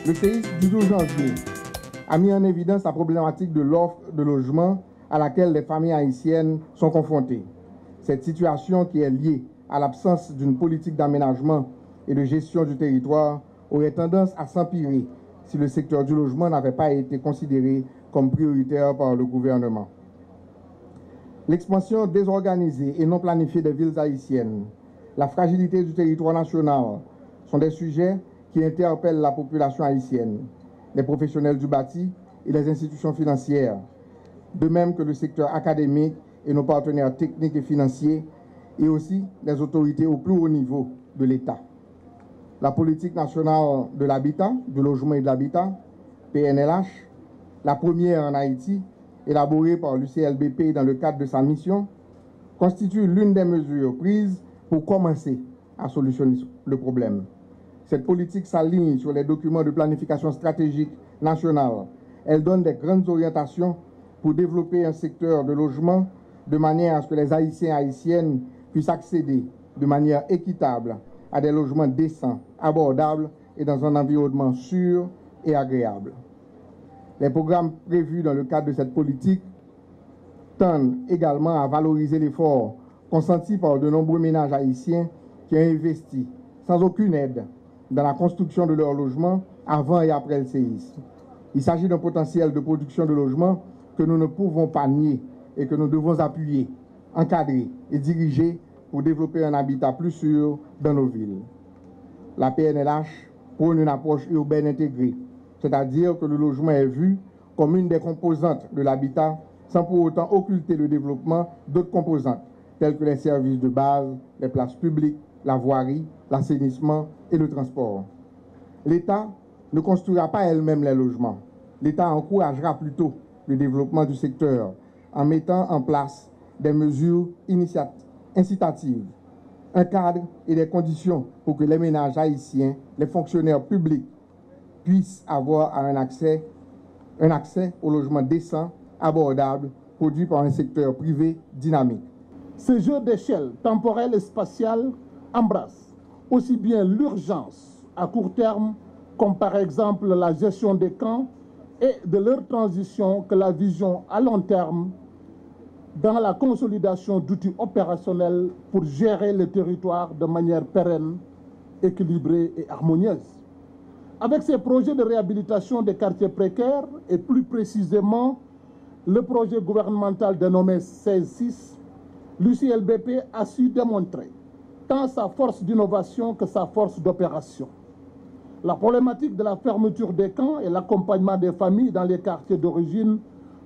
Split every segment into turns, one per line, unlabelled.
Le séisme du 12 janvier a mis en évidence la problématique de l'offre de logement à laquelle les familles haïtiennes sont confrontées. Cette situation, qui est liée à l'absence d'une politique d'aménagement et de gestion du territoire, aurait tendance à s'empirer si le secteur du logement n'avait pas été considéré comme prioritaire par le gouvernement. L'expansion désorganisée et non planifiée des villes haïtiennes, la fragilité du territoire national sont des sujets qui interpellent la population haïtienne, les professionnels du bâti et les institutions financières, de même que le secteur académique et nos partenaires techniques et financiers, et aussi les autorités au plus haut niveau de l'État. La politique nationale de l'habitat, du logement et de l'habitat, PNLH, la première en Haïti, élaborée par l'UCLBP dans le cadre de sa mission, constitue l'une des mesures prises pour commencer à solutionner le problème. Cette politique s'aligne sur les documents de planification stratégique nationale. Elle donne des grandes orientations pour développer un secteur de logement de manière à ce que les Haïtiens et Haïtiennes puissent accéder de manière équitable à des logements décents, abordables et dans un environnement sûr et agréable. Les programmes prévus dans le cadre de cette politique tendent également à valoriser l'effort consenti par de nombreux ménages haïtiens qui ont investi sans aucune aide dans la construction de leur logement avant et après le séisme. Il s'agit d'un potentiel de production de logements que nous ne pouvons pas nier et que nous devons appuyer, encadrer et diriger pour développer un habitat plus sûr dans nos villes. La PNLH prône une approche urbaine intégrée, c'est-à-dire que le logement est vu comme une des composantes de l'habitat sans pour autant occulter le développement d'autres composantes, telles que les services de base, les places publiques, la voirie, l'assainissement et le transport. L'État ne construira pas elle-même les logements. L'État encouragera plutôt le développement du secteur en mettant en place des mesures incitatives, un cadre et des conditions pour que les ménages haïtiens, les fonctionnaires publics puissent avoir un accès au logement décent, abordable, produit par un secteur privé dynamique.
Ce jeu d'échelle temporelle et spatiale embrasse aussi bien l'urgence à court terme, comme par exemple la gestion des camps et de leur transition, que la vision à long terme dans la consolidation d'outils opérationnels pour gérer le territoire de manière pérenne, équilibrée et harmonieuse. Avec ces projets de réhabilitation des quartiers précaires et plus précisément le projet gouvernemental dénommé 16-6, l'UCLBP a su démontrer tant sa force d'innovation que sa force d'opération. La problématique de la fermeture des camps et l'accompagnement des familles dans les quartiers d'origine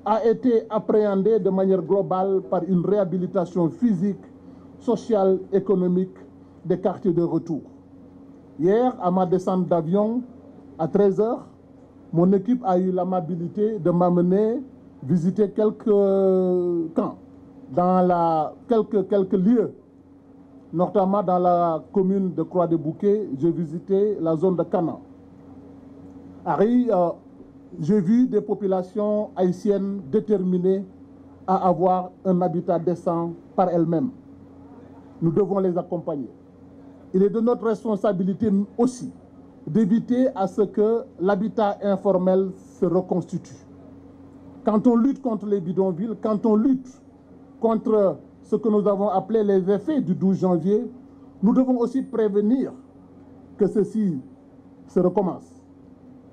a été appréhendée de manière globale par une réhabilitation physique, sociale, économique des quartiers de retour. Hier, à ma descente d'avion, à 13 h, mon équipe a eu l'amabilité de m'amener visiter quelques camps, dans quelques lieux, notamment dans la commune de Croix-des-Bouquets. J'ai visité la zone de Cana. J'ai vu des populations haïtiennes déterminées à avoir un habitat décent par elles-mêmes. Nous devons les accompagner. Il est de notre responsabilité aussi d'éviter à ce que l'habitat informel se reconstitue. Quand on lutte contre les bidonvilles, quand on lutte contre ce que nous avons appelé les effets du 12 janvier, nous devons aussi prévenir que ceci se recommence.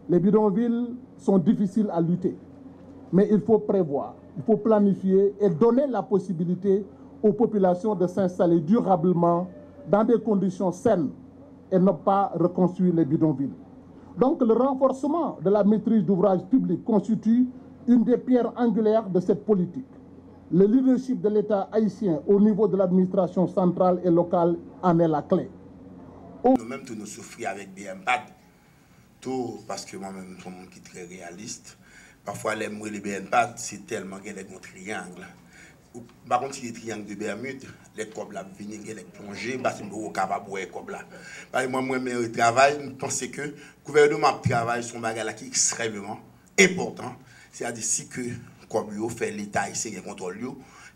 Les bidonvilles sont difficiles à lutter, mais il faut prévoir, il faut planifier et donner la possibilité aux populations de s'installer durablement dans des conditions saines et ne pas reconstruire les bidonvilles. Donc le renforcement de la maîtrise d'ouvrage public constitue une des pierres angulaires de cette politique. Le leadership de l'État haïtien au niveau de l'administration centrale et locale en est la clé.
Nous-mêmes, nous souffrons avec des impacts, tout parce que moi-même, je suis un monde qui est très réaliste. Parfois, les BNPAD, c'est tellement qu'il y a des triangles. Par contre, si les triangles de Bermude, les câbles là viennent les plonger, parce que nous capable de câbles là. Parce que moi je travaille, je pense que le gouvernement travaille sur un bagage qui est extrêmement important. C'est-à-dire si que comme fait l'État ici qui contrôle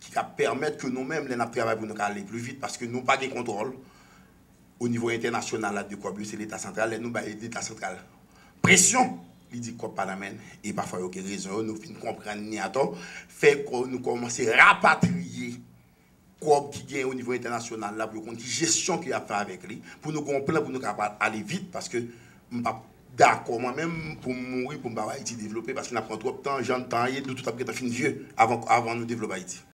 qui va permettre que nous-mêmes les travail pour nous aller plus vite parce que nous pas de contrôle au niveau international là de quoi c'est l'État central et nous l'État central pression. Il dit qu'on pas la main et parfois il y a raison nous fin comprendre ni à tort fait que nous commencer à rapatrier quoi qui gagne au niveau international là pour qu'on gestion qu'il a fait avec lui pour nous comprendre pour nous capable aller vite parce que d'accord moi-même pour mourir pour Haïti développer parce qu'il a pris trop de temps j'entends et tout a fin vieux avant nous développer Haïti.